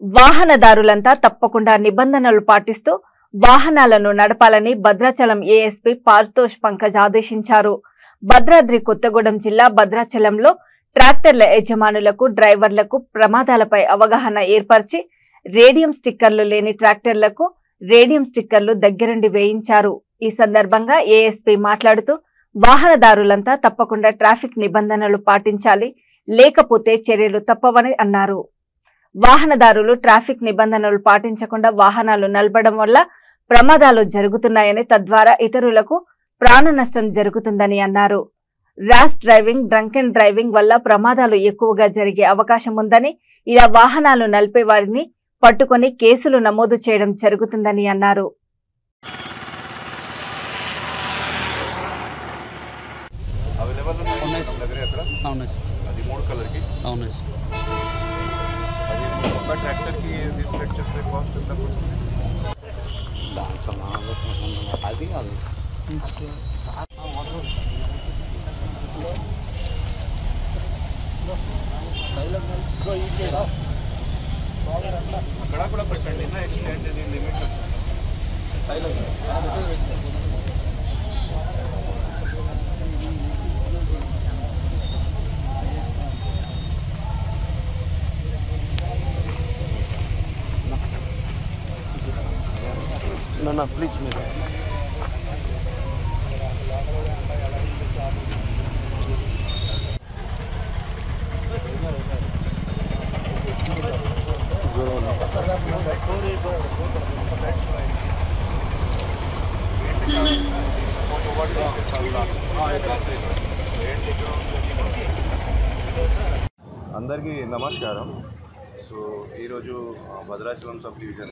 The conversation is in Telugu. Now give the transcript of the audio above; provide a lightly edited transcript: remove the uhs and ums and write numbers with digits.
వాహనదారులంతా తప్పకుండా నిబంధనలు పాటిస్తూ వాహనాలను నడపాలని భద్రాచలం ఏఎస్పీ పారితోష్ పంకజ్ ఆదేశించారు. భద్రాద్రి కొత్తగూడెం జిల్లా భద్రాచలంలో ట్రాక్టర్ల యజమానులకు, డ్రైవర్లకు ప్రమాదాలపై అవగాహన ఏర్పరిచి రేడియం స్టిక్కర్లు లేని ట్రాక్టర్లకు రేడియం స్టిక్కర్లు దగ్గరుండి వేయించారు. ఈ సందర్భంగా ఏఎస్పీ మాట్లాడుతూ వాహనదారులంతా తప్పకుండా ట్రాఫిక్ నిబంధనలు పాటించాలి, లేకపోతే చర్యలు తప్పవని అన్నారు. వాహనదారులు ట్రాఫిక్ నిబంధనలు పాటించకుండా వాహనాలు నడపడం వల్ల ప్రమాదాలు జరుగుతున్నాయని, తద్వారా ఇతరులకు ప్రాణ నష్టం జరుగుతుందని అన్నారు. Rash driving, drunk and driving వల్ల ప్రమాదాలు ఎక్కువగా జరిగే అవకాశం ఉందని, ఇలా వాహనాలు నడిపే వారిని పట్టుకొని కేసులు నమోదు చేయడం జరుగుతుందని అన్నారు. ट्रैक्टर की ट्रैक्टर पे कॉस्ट ఎంత పడుతుంది? అది కాదు అక్కడ కూడా పెట్టండి నా ఎక్స్టెండ్ ది లిమిట్ ना प्लीज मेरा అందరికీ నమస్కారం. సో ఈరోజు భద్రాచలం సబ్ డివిజన్